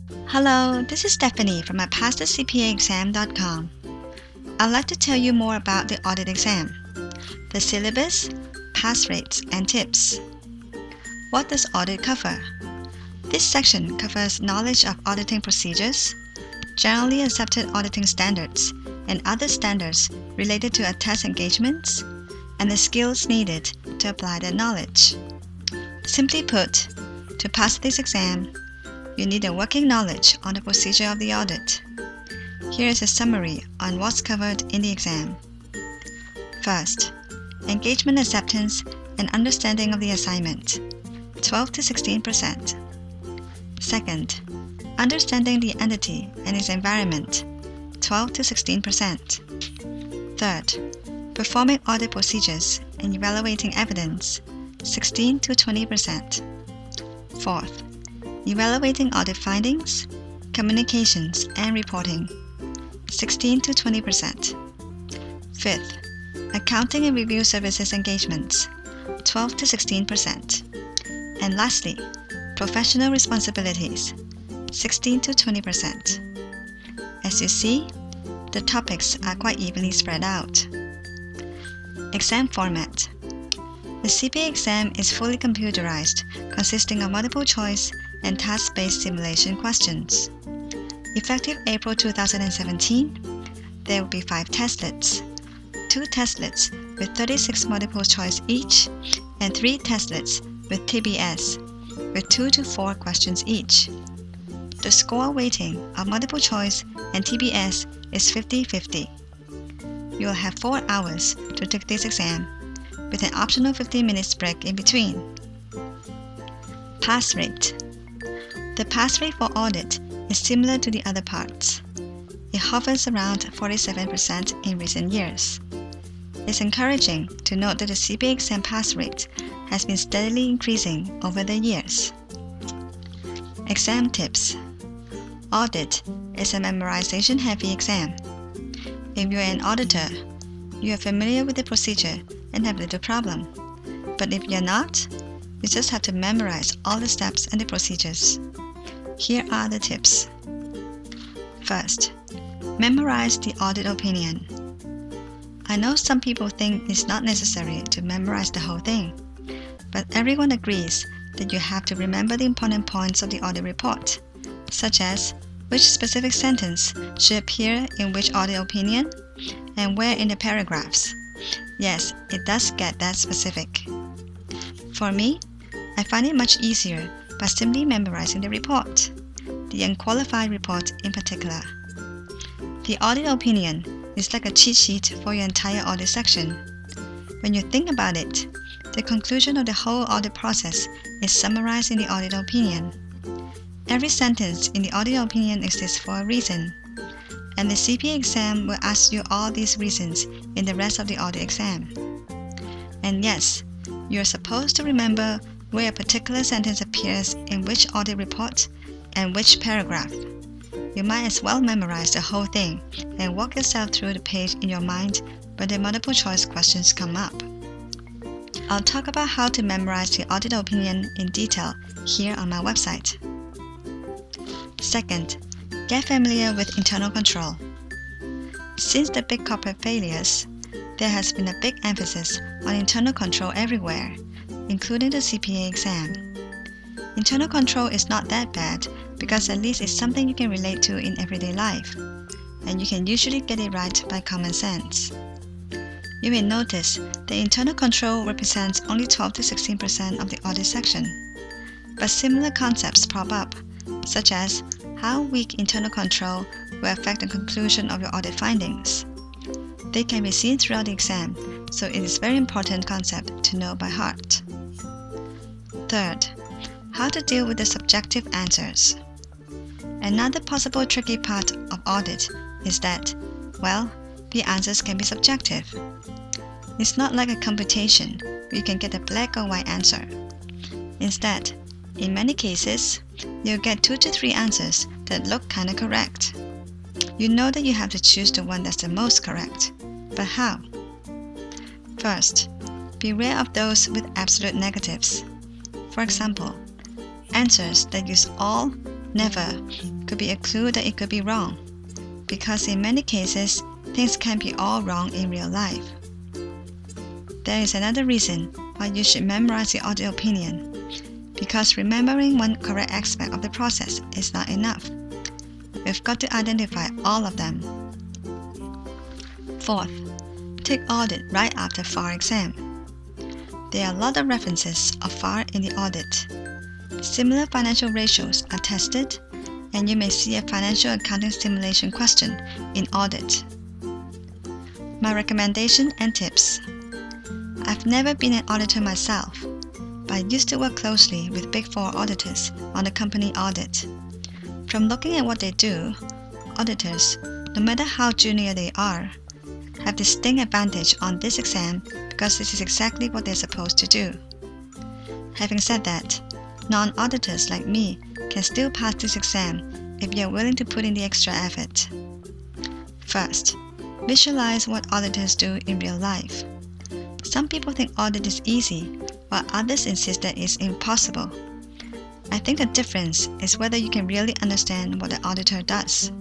Hello, this is Stephanie from AudCPAexam.com. I'd like to tell you more about the audit exam, the syllabus, pass rates, and tips. What does audit cover? This section covers knowledge of auditing procedures, generally accepted auditing standards, and other standards related to attest engagements, and the skills needed to apply that knowledge. Simply put, to pass this exam, you need a working knowledge on the procedure of the audit. Here is a summary on what's covered in the exam. First, engagement acceptance and understanding of the assignment, 12 to 16%. Second, understanding the entity and its environment, 12 to 16%. Third, performing audit procedures and evaluating evidence, 16 to 20%. Fourth, evaluating audit findings, communications, and reporting, 16 to 20%. Fifth, accounting and review services engagements, 12 to 16%. And lastly, professional responsibilities, 16 to 20%. As you see, the topics are quite evenly spread out. Exam format. The CPA exam is fully computerized, consisting of multiple choice and task-based simulation questions. Effective April 2017, there will be 5 testlets, 2 testlets with 36 multiple choice each, and 3 testlets with TBS, with 2 to 4 questions each. The score weighting of multiple choice and TBS is 50-50. You will have 4 hours to take this exam, with an optional 15 minutes break in between. Pass rate. The pass rate for audit is similar to the other parts. It hovers around 47% in recent years. It's encouraging to note that the CPA exam pass rate has been steadily increasing over the years. Exam tips. Audit is a memorization-heavy exam. If you're an auditor, you are familiar with the procedure and have little problem. But if you're not, you just have to memorize all the steps and the procedures. Here are the tips. First, memorize the audit opinion. I know some people think it's not necessary to memorize the whole thing, but everyone agrees that you have to remember the important points of the audit report, such as which specific sentence should appear in which audit opinion and where in the paragraphs. Yes, it does get that specific. For me, I find it much easier by simply memorizing the report, the unqualified report in particular. The audit opinion is like a cheat sheet for your entire audit section. When you think about it, the conclusion of the whole audit process is summarized in the audit opinion. Every sentence in the audit opinion exists for a reason, and the CPA exam will ask you all these reasons in the rest of the audit exam. And yes, you are supposed to remember where a particular sentence appears in which audit report and which paragraph. You might as well memorize the whole thing and walk yourself through the page in your mind when the multiple choice questions come up. I'll talk about how to memorize the audit opinion in detail here on my website. Second, get familiar with internal control. Since the big corporate failures, there has been a big emphasis on internal control everywhere, including the CPA exam. Internal control is not that bad because at least it's something you can relate to in everyday life, and you can usually get it right by common sense. You may notice that internal control represents only 12 to 16% of the audit section, but similar concepts pop up, such as how weak internal control will affect the conclusion of your audit findings. They can be seen throughout the exam, so it is a very important concept to know by heart. Third, how to deal with the subjective answers. Another possible tricky part of audit is that, well, the answers can be subjective. It's not like a computation where you can get a black or white answer. Instead, in many cases, you'll get 2 to 3 answers that look kinda correct. You know that you have to choose the one that's the most correct, but how? First, beware of those with absolute negatives. For example, answers that use all never could be a clue that it could be wrong, because in many cases, things can be all wrong in real life. There is another reason why you should memorize the audit opinion, because remembering one correct aspect of the process is not enough. We've got to identify all of them. Fourth, take audit right after FAR exam. There are a lot of references of FAR in the audit. Similar financial ratios are tested, and you may see a financial accounting simulation question in audit. My recommendation and tips. I've never been an auditor myself, but I used to work closely with Big 4 auditors on the company audit. From looking at what they do, auditors, no matter how junior they are, have distinct advantage on this exam because this is exactly what they're supposed to do. Having said that, non-auditors like me can still pass this exam if you're willing to put in the extra effort. First, visualize what auditors do in real life. Some people think audit is easy, while others insist that it's impossible. I think the difference is whether you can really understand what the auditor does.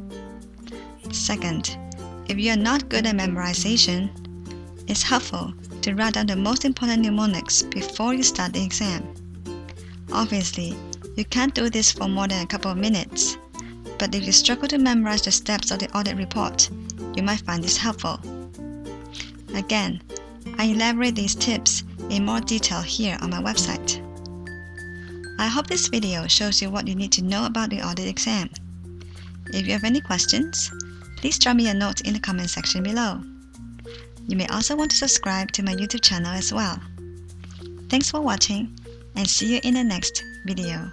Second, if you are not good at memorization, it's helpful to write down the most important mnemonics before you start the exam. Obviously, you can't do this for more than a couple of minutes, but if you struggle to memorize the steps of the audit report, you might find this helpful. Again, I elaborate these tips in more detail here on my website. I hope this video shows you what you need to know about the audit exam. If you have any questions, please drop me a note in the comment section below. You may also want to subscribe to my YouTube channel as well. Thanks for watching, and see you in the next video.